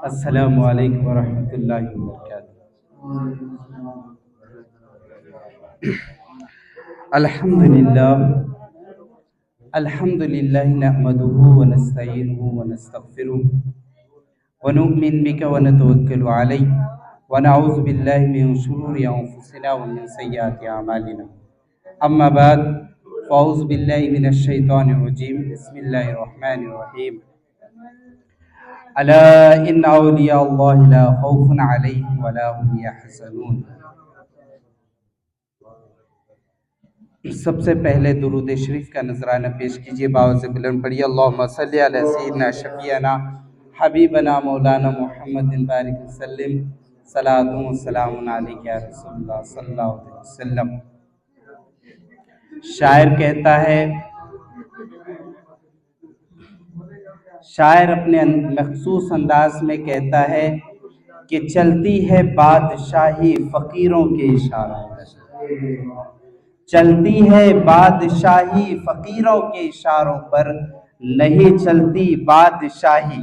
السلام علیکم ورحمۃ اللہ وبرکاتہ۔ الحمد للہ نحمده ونستعینه ونستغفره ونؤمن بك ونتوکل علیہ ونعوذ باللہ من شرور انفسنا ومن سیئات اعمالنا، اما بعد فاعوذ باللہ من الشیطان الرجیم، بسم اللہ الرحمن الرحیم۔ الا ان اولیاء اللہ لا خوف علیہم ولا هم یحزنون۔ سب سے پہلے درود شریف کا نذرانہ پیش کیجیے، باوز بلند پڑھیے، اللہم صلی علی سیدنا شفیعنا حبیبنا مولانا محمد بارک وسلم، صلاۃ و سلام علیک یا رسول اللہ صلی اللہ علیہ وسلم۔ شاعر اپنے مخصوص انداز میں کہتا ہے کہ چلتی ہے بادشاہی فقیروں کے اشاروں پر، چلتی ہے بادشاہی فقیروں کے اشاروں پر، نہیں چلتی بادشاہی،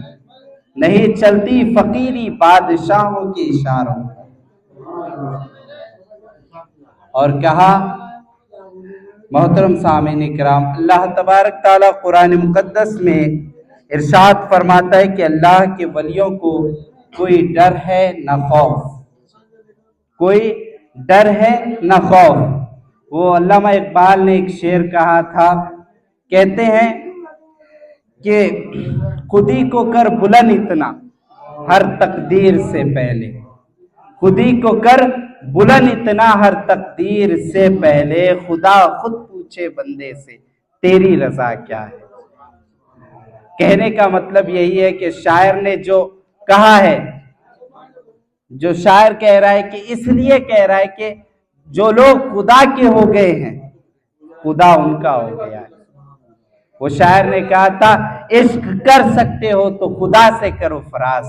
نہیں چلتی فقیری بادشاہوں کے اشاروں پر۔ اور کہا محترم سامعین کرام، اللہ تبارک تعالیٰ قرآن مقدس میں ارشاد فرماتا ہے کہ اللہ کے ولیوں کو کوئی ڈر ہے نہ خوف، کوئی ڈر ہے نہ خوف۔ وہ علامہ اقبال نے ایک شعر کہا تھا، کہتے ہیں کہ خودی کو کر بلند اتنا ہر تقدیر سے پہلے، خودی کو کر بلند اتنا ہر تقدیر سے پہلے، خدا خود پوچھے بندے سے تیری رضا کیا ہے۔ کہنے کا مطلب یہی ہے کہ شاعر نے جو کہا ہے، جو شاعر کہہ رہا ہے کہ اس لیے کہہ رہا ہے کہ جو لوگ خدا کے ہو گئے ہیں خدا ان کا ہو گیا ہے۔ وہ شاعر نے کہا تھا، عشق کر سکتے ہو تو خدا سے کرو فراز،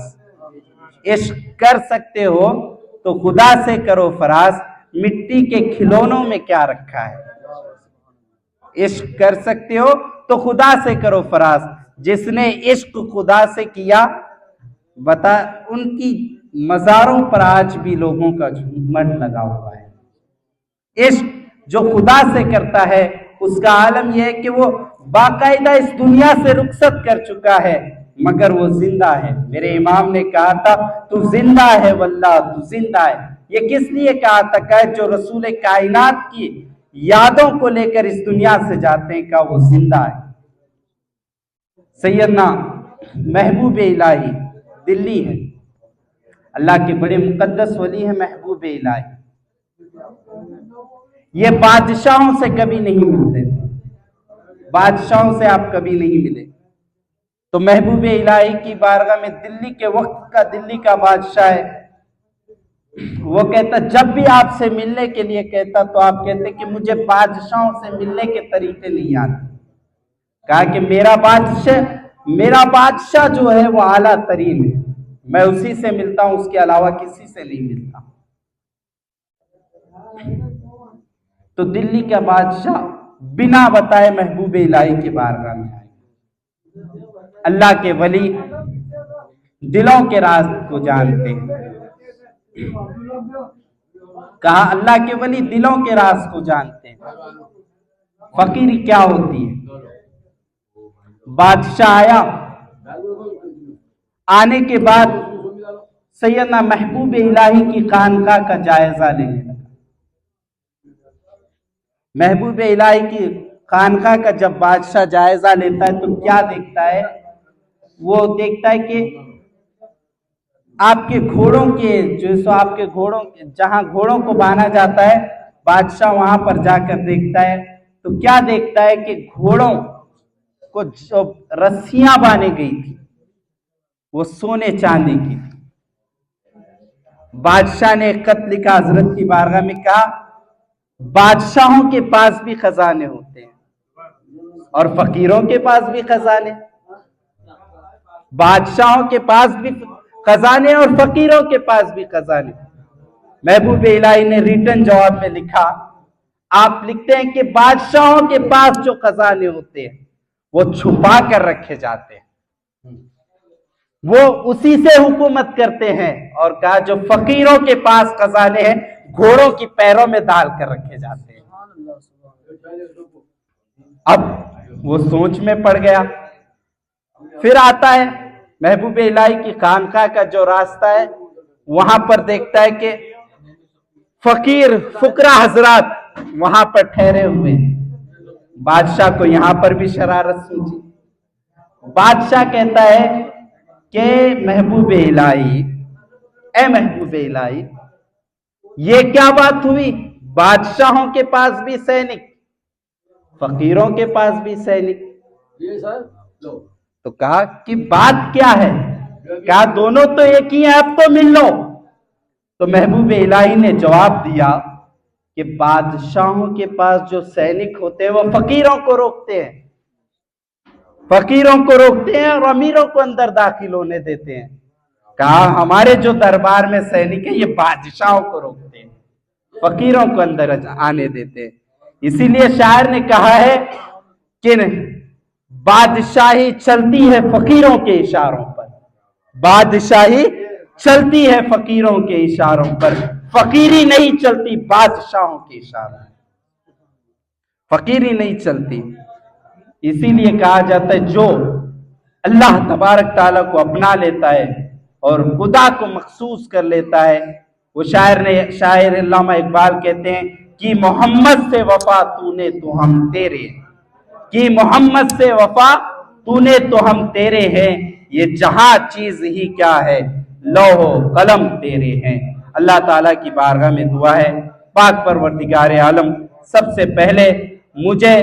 عشق کر سکتے ہو تو خدا سے کرو فراز، مٹی کے کھلونوں میں کیا رکھا ہے۔ عشق کر سکتے ہو تو خدا سے کرو فراز، جس نے عشق خدا سے کیا بتا ان کی مزاروں پر آج بھی لوگوں کا جھومر لگا ہوا ہے۔ عشق جو خدا سے کرتا ہے اس کا عالم یہ ہے کہ وہ باقاعدہ اس دنیا سے رخصت کر چکا ہے مگر وہ زندہ ہے۔ میرے امام نے کہا تھا، تو زندہ ہے واللہ تو زندہ ہے۔ یہ کس لیے کہا تھا؟ کہ جو رسول کائنات کی یادوں کو لے کر اس دنیا سے جاتے ہیں، کہ وہ زندہ ہے۔ سیدنا محبوب الہی دلی ہے، اللہ کے بڑے مقدس ولی ہیں محبوب الہی، یہ بادشاہوں سے کبھی نہیں ملتے تھے، بادشاہوں سے آپ کبھی نہیں ملے۔ تو محبوب الہی کی بارگاہ میں دلی کے وقت کا دلی کا بادشاہ ہے، وہ کہتا جب بھی آپ سے ملنے کے لیے کہتا تو آپ کہتے کہ مجھے بادشاہوں سے ملنے کے طریقے نہیں آتے۔ کہا کہ میرا بادشاہ جو ہے وہ اعلیٰ ترین ہے، میں اسی سے ملتا ہوں، اس کے علاوہ کسی سے نہیں ملتا۔ تو دلی کا بادشاہ بنا بتائے محبوب الہی کی بارگاہ میں آئے۔ اللہ کے ولی دلوں کے راز کو جانتے ہیں، کہا اللہ کے ولی دلوں کے راز کو جانتے ہیں۔ فقیری کیا ہوتی ہے؟ بادشاہ آیا، آنے کے بعد سیدنا محبوب الہی کی خانقاہ کا جائزہ لینے لگا۔ محبوب الہی کی خانقاہ کا جب بادشاہ جائزہ لیتا ہے تو کیا دیکھتا ہے؟ وہ دیکھتا ہے کہ آپ کے گھوڑوں کے آپ کے گھوڑوں جہاں گھوڑوں کو باندھا جاتا ہے، بادشاہ وہاں پر جا کر دیکھتا ہے تو کیا دیکھتا ہے کہ گھوڑوں کو جو رسیاں باندھی گئی تھی وہ سونے چاندی کی تھی۔ بادشاہ نے ایک خط لکھا حضرت کی بارگاہ میں، کہا بادشاہوں کے پاس بھی خزانے ہوتے ہیں اور فقیروں کے پاس بھی خزانے، بادشاہوں کے پاس بھی خزانے اور فقیروں کے پاس بھی خزانے۔ محبوب الہی نے ریٹن جواب میں لکھا، آپ لکھتے ہیں کہ بادشاہوں کے پاس جو خزانے ہوتے ہیں وہ چھپا کر رکھے جاتے ہیں، وہ اسی سے حکومت کرتے ہیں، اور کہا جو فقیروں کے پاس خزانے ہیں گھوڑوں کی پیروں میں ڈال کر رکھے جاتے ہیں۔ اب وہ سوچ میں پڑ گیا، پھر آتا ہے محبوب الہی کی خانقاہ کا جو راستہ ہے، وہاں پر دیکھتا ہے کہ فقیر فقراء حضرات وہاں پر ٹھہرے ہوئے ہیں۔ بادشاہ کو یہاں پر بھی شرارت سوچی۔ بادشاہ کہتا ہے کہ محبوب الہی، اے محبوب الہی، یہ کیا بات ہوئی؟ بادشاہوں کے پاس بھی سینک، فقیروں کے پاس بھی سینک۔ تو کہا کہ بات کیا ہے؟ کہا دونوں تو ایک ہی ہیں، اب تو مل لو۔ تو محبوب الہی نے جواب دیا کہ بادشاہوں کے پاس جو سینک ہوتے ہیں وہ فقیروں کو روکتے ہیں، فقیروں کو روکتے ہیں اور امیروں کو اندر داخل ہونے دیتے ہیں۔ کہا ہمارے جو دربار میں سینک ہیں یہ بادشاہوں کو روکتے ہیں، فقیروں کو اندر آنے دیتے ہیں۔ اسی لیے شاعر نے کہا ہے کہ بادشاہی چلتی ہے فقیروں کے اشاروں پر، بادشاہی چلتی ہے فقیروں کے اشاروں پر، فقیری نہیں چلتی بادشاہوں کے اشاروں پر، فقیری نہیں چلتی۔ اسی لیے کہا جاتا ہے جو اللہ تبارک تعالیٰ کو اپنا لیتا ہے اور خدا کو مخصوص کر لیتا ہے، وہ شاعر علامہ اقبال کہتے ہیں کہ محمد سے وفا تو نے تو ہم تیرے، کہ محمد سے وفا تو نے تو ہم تیرے ہیں، یہ جہاں چیز ہی کیا ہے لوح و قلم تیرے ہیں۔ اللہ تعالیٰ کی بارگاہ میں دعا ہے پاک پروردگار عالم سب سے پہلے مجھے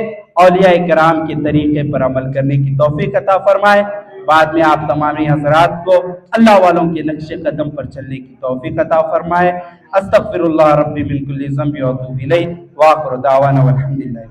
اولیاء کرام کے طریقے پر عمل کرنے کی توفیق عطا فرمائے، بعد میں آپ تمامی حضرات کو اللہ والوں کے نقش قدم پر چلنے کی توفیق عطا فرمائے۔ استغفر اللہ ربی من کل ذنب و اتوب الیہ، وآخر دعوانا والحمدللہ۔